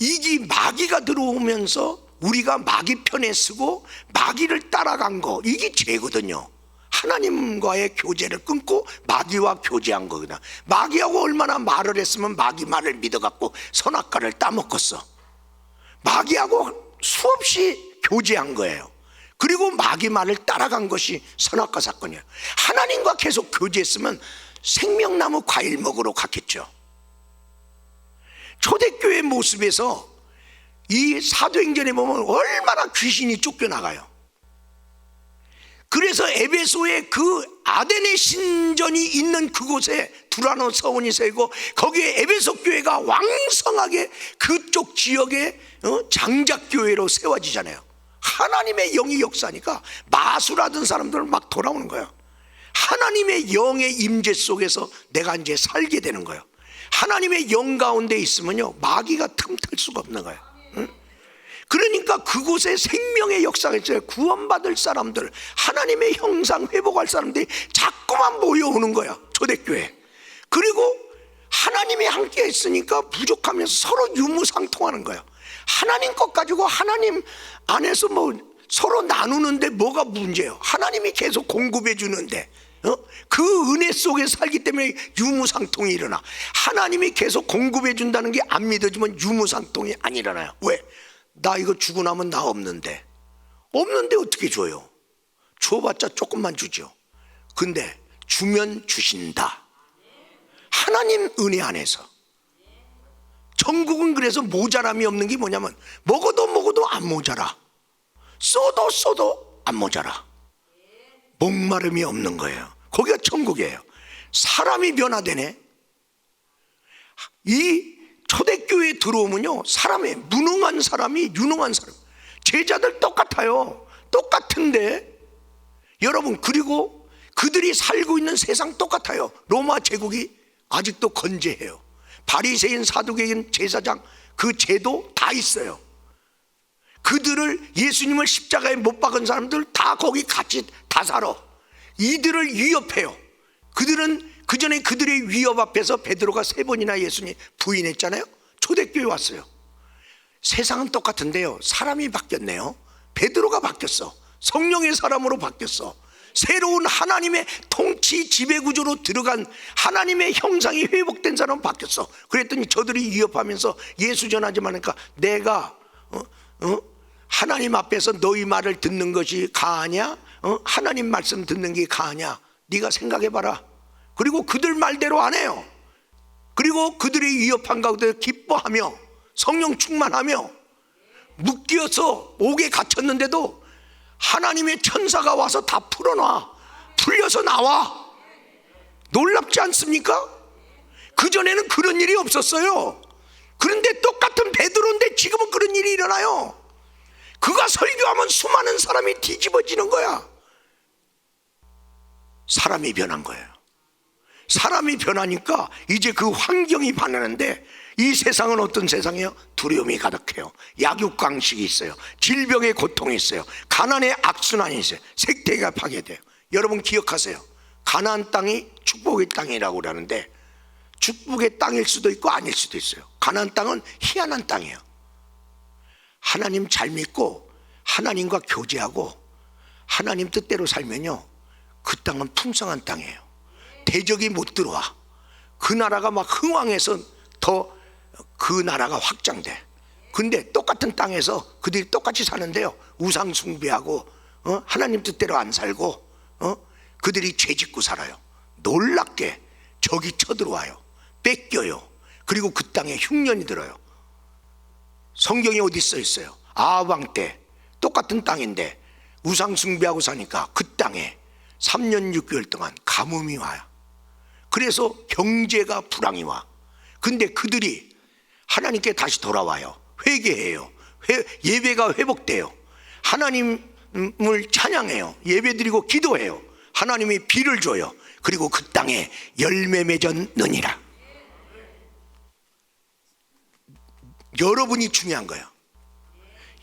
이게 마귀가 들어오면서 우리가 마귀 편에 서고 마귀를 따라간 거, 이게 죄거든요. 하나님과의 교제를 끊고 마귀와 교제한 거거든. 마귀하고 얼마나 말을 했으면 마귀 말을 믿어갖고 선악과를 따먹었어. 마귀하고 수없이 교제한 거예요. 그리고 마귀 말을 따라간 것이 선악과 사건이에요. 하나님과 계속 교제했으면 생명나무 과일 먹으러 갔겠죠. 초대교회 모습에서 이 사도행전에 보면 얼마나 귀신이 쫓겨나가요. 그래서 에베소에 그 아데네 신전이 있는 그곳에 두라노 서원이 세고, 거기에 에베소 교회가 왕성하게 그쪽 지역에 장작교회로 세워지잖아요. 하나님의 영이 역사니까 마술하던 사람들 막 돌아오는 거예요. 하나님의 영의 임재 속에서 내가 이제 살게 되는 거예요. 하나님의 영 가운데 있으면요, 마귀가 틈탈 수가 없는 거예요. 응? 그러니까 그곳에 생명의 역사가 있어요. 구원받을 사람들, 하나님의 형상 회복할 사람들이 자꾸만 모여오는 거야, 초대교회. 그리고 하나님이 함께 있으니까 부족하면서 서로 유무상통하는 거예요. 하나님 것 가지고 하나님 안에서 뭐 서로 나누는데 뭐가 문제예요? 하나님이 계속 공급해 주는데, 그 은혜 속에 살기 때문에 유무상통이 일어나. 하나님이 계속 공급해 준다는 게 안 믿어지면 유무상통이 안 일어나요. 왜? 나 이거 주고 나면 나 없는데 어떻게 줘요? 줘봤자 조금만 주죠. 근데 주면 주신다. 하나님 은혜 안에서. 전국은 그래서 모자람이 없는 게 뭐냐면, 먹어도 안 모자라, 써도 안 모자라, 목마름이 없는 거예요. 거기가 천국이에요. 사람이 변화되네. 이 초대교회에 들어오면요, 무능한 사람이 유능한 사람, 제자들 똑같아요. 똑같은데 여러분, 그리고 그들이 살고 있는 세상 똑같아요. 로마 제국이 아직도 건재해요. 바리새인, 사두개인, 제사장, 그 제도 다 있어요. 그들을, 예수님을 십자가에 못 박은 사람들 다 거기 같이 다 살아. 이들을 위협해요. 그들은 그전에 그들의 위협 앞에서 베드로가 3번이나 예수님 부인했잖아요. 초대교회 왔어요. 세상은 똑같은데요, 사람이 바뀌었네요. 베드로가 바뀌었어. 성령의 사람으로 바뀌었어. 새로운 하나님의 통치 지배구조로 들어간 하나님의 형상이 회복된 사람은 바뀌었어. 그랬더니 저들이 위협하면서 예수 전하지 마니까, 내가 하나님 앞에서 너희 말을 듣는 것이 가하냐, 하나님 말씀 듣는 게 가하냐? 네가 생각해봐라. 그리고 그들 말대로 안 해요. 그리고 그들이 위협한 가운데 기뻐하며 성령 충만하며 묶여서 옥에 갇혔는데도 하나님의 천사가 와서 다 풀어놔. 풀려서 나와. 놀랍지 않습니까? 그전에는 그런 일이 없었어요. 그런데 똑같은 베드로인데 지금은 그런 일이 일어나요. 그가 설교하면 수많은 사람이 뒤집어지는 거야. 사람이 변한 거예요. 사람이 변하니까 이제 그 환경이 변하는데, 이 세상은 어떤 세상이에요? 두려움이 가득해요. 약육강식이 있어요. 질병의 고통이 있어요. 가난의 악순환이 있어요. 생태계가 파괴돼요. 여러분 기억하세요. 가나안 땅이 축복의 땅이라고 그러는데 축복의 땅일 수도 있고 아닐 수도 있어요. 가나안 땅은 희한한 땅이에요. 하나님 잘 믿고 하나님과 교제하고 하나님 뜻대로 살면요, 그 땅은 풍성한 땅이에요. 대적이 못 들어와. 그 나라가 막 흥왕해서 더 그 나라가 확장돼. 근데 똑같은 땅에서 그들이 똑같이 사는데요, 우상 숭배하고 하나님 뜻대로 안 살고 그들이 죄짓고 살아요. 놀랍게 적이 쳐들어와요. 뺏겨요. 그리고 그 땅에 흉년이 들어요. 성경에 어디 써 있어요? 아합 왕 때 똑같은 땅인데 우상 숭배하고 사니까 그 땅에 3년 6개월 동안 가뭄이 와요. 그래서 경제가 불황이 와. 근데 그들이 하나님께 다시 돌아와요. 회개해요. 예배가 회복돼요. 하나님을 찬양해요. 예배드리고 기도해요. 하나님이 비를 줘요. 그리고 그 땅에 열매 맺었느니라. 여러분이 중요한 거예요.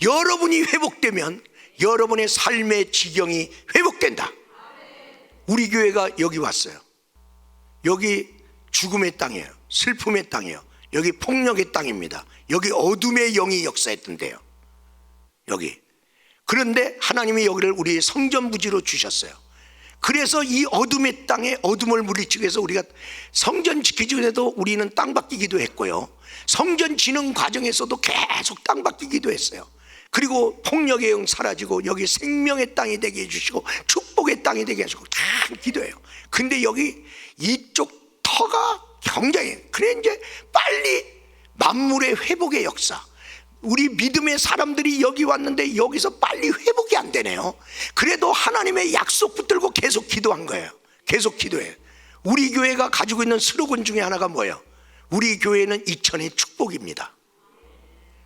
여러분이 회복되면 여러분의 삶의 지경이 회복된다. 우리 교회가 여기 왔어요. 여기 죽음의 땅이에요. 슬픔의 땅이에요. 여기 폭력의 땅입니다. 여기 어둠의 영이 역사했던데요. 여기. 그런데 하나님이 여기를 우리의 성전 부지로 주셨어요. 그래서 이 어둠의 땅에 어둠을 물리치기 위해서 우리가 성전 지키기 전에도 우리는 땅 받기기도 했고요, 성전 지는 과정에서도 계속 땅 받기기도 했어요. 그리고 폭력의 영 사라지고 여기 생명의 땅이 되게 해주시고 축복의 땅이 되게 해주시고 다 기도해요. 근데 여기 이쪽 터가 굉장히, 그래 이제 빨리 만물의 회복의 역사, 우리 믿음의 사람들이 여기 왔는데 여기서 빨리 회복이 안 되네요. 그래도 하나님의 약속 붙들고 계속 기도한 거예요. 계속 기도해요. 우리 교회가 가지고 있는 슬로건 중에 하나가 뭐예요? 우리 교회는 이천의 축복입니다.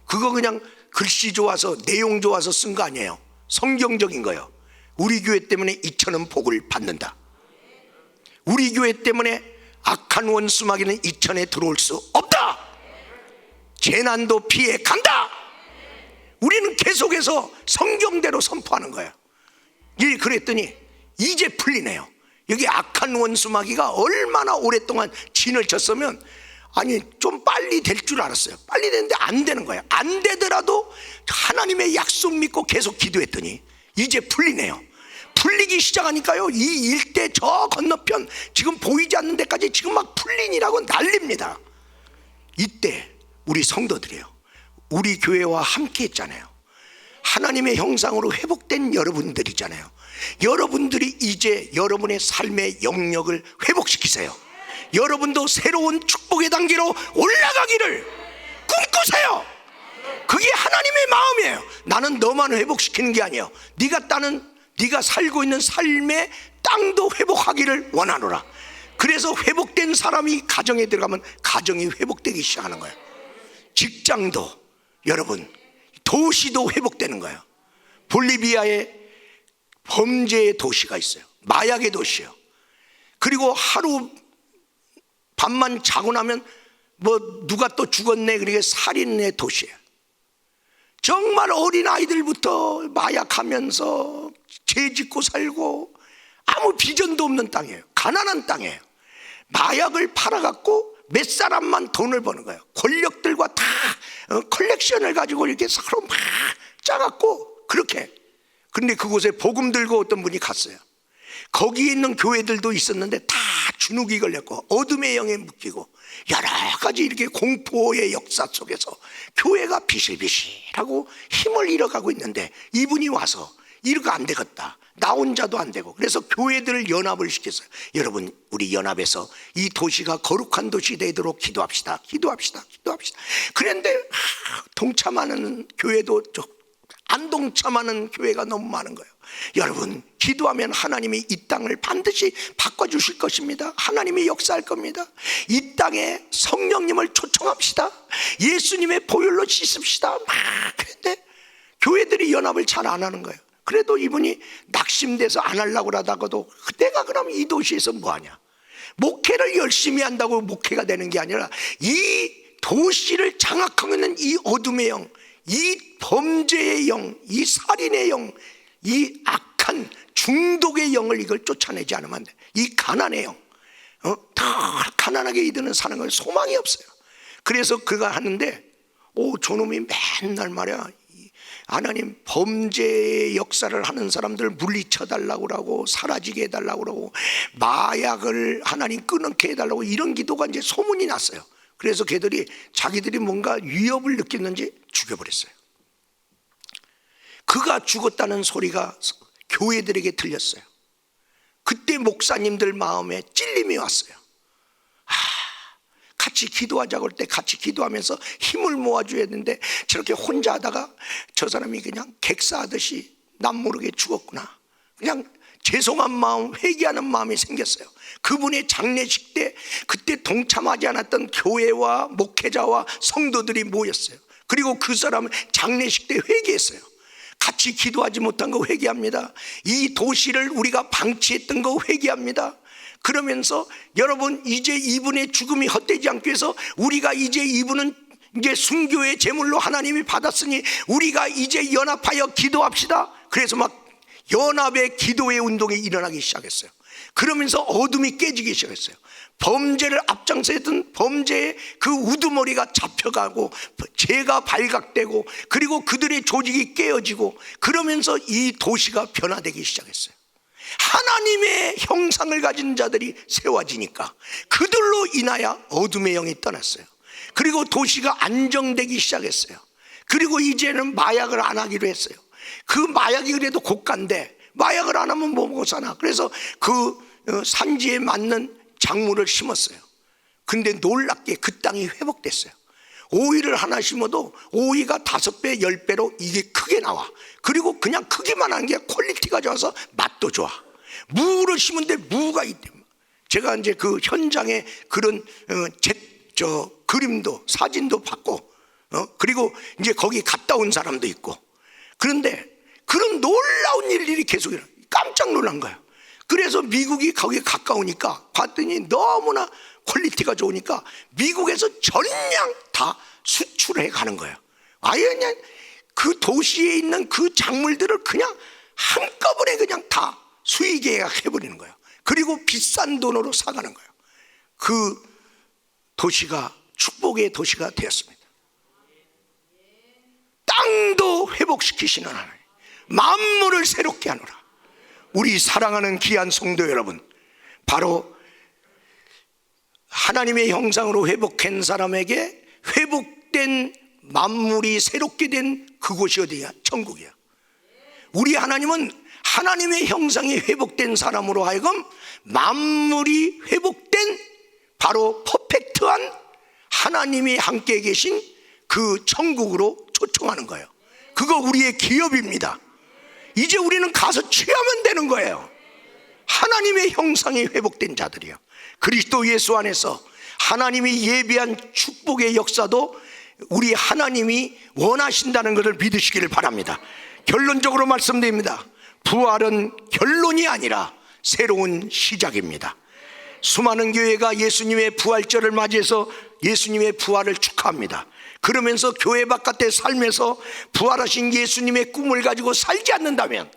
그거 그냥 글씨 좋아서 내용 좋아서 쓴 거 아니에요. 성경적인 거예요. 우리 교회 때문에 이천은 복을 받는다. 우리 교회 때문에 악한 원수마귀는 이천에 들어올 수 없다. 재난도 피해 간다. 우리는 계속해서 성경대로 선포하는 거예요. 그랬더니 이제 풀리네요. 여기 악한 원수마귀가 얼마나 오랫동안 진을 쳤으면, 아니 좀 빨리 될 줄 알았어요. 빨리 되는데 안 되는 거예요. 안 되더라도 하나님의 약속 믿고 계속 기도했더니 이제 풀리네요. 풀리기 시작하니까요, 이 일대 저 건너편 지금 보이지 않는 데까지 지금 막 풀리니라고 난립니다. 이때 우리 성도들이요, 우리 교회와 함께 했잖아요. 하나님의 형상으로 회복된 여러분들이잖아요. 여러분들이 이제 여러분의 삶의 영역을 회복시키세요. 여러분도 새로운 축복의 단계로 올라가기를 꿈꾸세요. 그게 하나님의 마음이에요. 나는 너만 회복시키는 게 아니에요. 네가 살고 있는 삶의 땅도 회복하기를 원하노라. 그래서 회복된 사람이 가정에 들어가면 가정이 회복되기 시작하는 거예요. 직장도, 여러분, 도시도 회복되는 거예요. 볼리비아에 범죄의 도시가 있어요. 마약의 도시예요. 그리고 하루 밤만 자고 나면 뭐 누가 또 죽었네, 그러게 살인의 도시예요. 정말 어린 아이들부터 마약하면서 죄 짓고 살고 아무 비전도 없는 땅이에요. 가난한 땅이에요. 마약을 팔아갖고 몇 사람만 돈을 버는 거예요. 권력들과 다 컬렉션을 가지고 이렇게 서로 막 짜갖고 그렇게. 근데 그곳에 복음 들고 어떤 분이 갔어요. 거기에 있는 교회들도 있었는데 다 주눅이 걸렸고 어둠의 영에 묶이고 여러 가지 이렇게 공포의 역사 속에서 교회가 비실비실하고 힘을 잃어가고 있는데, 이분이 와서 이러고 안 되겠다, 나 혼자도 안 되고. 그래서 교회들을 연합을 시켰어요. 여러분, 우리 연합에서 이 도시가 거룩한 도시 되도록 기도합시다. 기도합시다. 기도합시다. 그런데 동참하는 교회도 안 동참하는 교회가 너무 많은 거예요. 여러분, 기도하면 하나님이 이 땅을 반드시 바꿔주실 것입니다. 하나님이 역사할 겁니다. 이 땅에 성령님을 초청합시다. 예수님의 보혈로 씻읍시다. 그런데 교회들이 연합을 잘 안 하는 거예요. 그래도 이분이 낙심돼서 안 하려고 하다가도 내가 그럼 이 도시에서 뭐하냐, 목회를 열심히 한다고 목회가 되는 게 아니라 이 도시를 장악하고 있는 이 어둠의 영, 이 범죄의 영, 이 살인의 영, 이 악한 중독의 영을 이걸 쫓아내지 않으면 안 돼. 이 가난의 영, 다 가난하게 이들은 사는 건 소망이 없어요. 그래서 그가 하는데, 저놈이 맨날 말이야, 하나님 범죄의 역사를 하는 사람들 물리쳐달라고 하고, 사라지게 해달라고 하고, 마약을 하나님 끊게 해달라고, 이런 기도가 이제 소문이 났어요. 그래서 걔들이 자기들이 뭔가 위협을 느꼈는지 죽여버렸어요. 그가 죽었다는 소리가 교회들에게 들렸어요. 그때 목사님들 마음에 찔림이 왔어요. 같이 기도하자고 할 때 같이 기도하면서 힘을 모아줘야 되는데 저렇게 혼자 하다가 저 사람이 그냥 객사하듯이 남 모르게 죽었구나. 그냥 죄송한 마음, 회개하는 마음이 생겼어요. 그분의 장례식 때 그때 동참하지 않았던 교회와 목회자와 성도들이 모였어요. 그리고 그 사람은 장례식 때 회개했어요. 같이 기도하지 못한 거 회개합니다. 이 도시를 우리가 방치했던 거 회개합니다. 그러면서 여러분, 이제 이분의 죽음이 헛되지 않기 위해서 우리가 이제 이분은 이제 순교의 제물로 하나님이 받았으니 우리가 이제 연합하여 기도합시다. 그래서 막 연합의 기도의 운동이 일어나기 시작했어요. 그러면서 어둠이 깨지기 시작했어요. 범죄를 앞장서 했던 범죄의 그 우두머리가 잡혀가고 죄가 발각되고, 그리고 그들의 조직이 깨어지고, 그러면서 이 도시가 변화되기 시작했어요. 하나님의 형상을 가진 자들이 세워지니까 그들로 인하여 어둠의 영이 떠났어요. 그리고 도시가 안정되기 시작했어요. 그리고 이제는 마약을 안 하기로 했어요. 그 마약이 그래도 고가인데 마약을 안 하면 뭐 먹고 사나. 그래서 그 산지에 맞는 작물을 심었어요. 근데 놀랍게 그 땅이 회복됐어요. 오이를 하나 심어도 오이가 5배, 10배로 이게 크게 나와. 그리고 그냥 크기만 하는 게 퀄리티가 좋아서 맛도 좋아. 무를 심은데 무가 있대. 제가 이제 그 현장에 그런 그림도 사진도 받고, 그리고 이제 거기 갔다 온 사람도 있고. 그런데 그런 놀라운 일들이 계속 일어나. 깜짝 놀란 거예요. 그래서 미국이 거기에 가까우니까 봤더니 너무나 퀄리티가 좋으니까 미국에서 전량 다 수출해 가는 거예요. 아예 그냥 그 도시에 있는 그 작물들을 그냥 한꺼번에 그냥 다 수익 계약해버리는 거예요. 그리고 비싼 돈으로 사가는 거예요. 그 도시가 축복의 도시가 되었습니다. 땅도 회복시키시는 하나님, 만물을 새롭게 하노라. 우리 사랑하는 귀한 성도 여러분, 바로 하나님의 형상으로 회복한 사람에게 회복된 만물이 새롭게 된 그곳이 어디야? 천국이야. 우리 하나님은 하나님의 형상이 회복된 사람으로 하여금 만물이 회복된 바로 퍼펙트한 하나님이 함께 계신 그 천국으로 초청하는 거예요. 그거 우리의 기업입니다. 이제 우리는 가서 취하면 되는 거예요. 하나님의 형상이 회복된 자들이요, 그리스도 예수 안에서 하나님이 예비한 축복의 역사도 우리 하나님이 원하신다는 것을 믿으시기를 바랍니다. 결론적으로 말씀드립니다. 부활은 결론이 아니라 새로운 시작입니다. 수많은 교회가 예수님의 부활절을 맞이해서 예수님의 부활을 축하합니다. 그러면서 교회 바깥의 삶에서 부활하신 예수님의 꿈을 가지고 살지 않는다면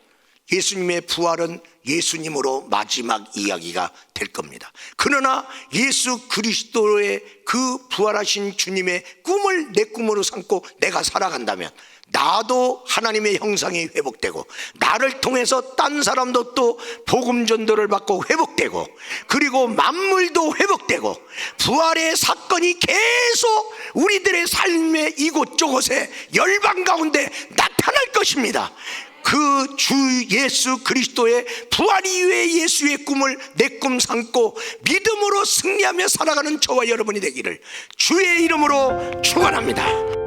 예수님의 부활은 예수님으로 마지막 이야기가 될 겁니다. 그러나 예수 그리스도의 그 부활하신 주님의 꿈을 내 꿈으로 삼고 내가 살아간다면 나도 하나님의 형상이 회복되고, 나를 통해서 딴 사람도 또 복음 전도를 받고 회복되고, 그리고 만물도 회복되고, 부활의 사건이 계속 우리들의 삶의 이곳저곳에 열방 가운데 나타날 것입니다. 그 주 예수 그리스도의 부활 이후의 예수의 꿈을 내 꿈 삼고 믿음으로 승리하며 살아가는 저와 여러분이 되기를 주의 이름으로 축원합니다.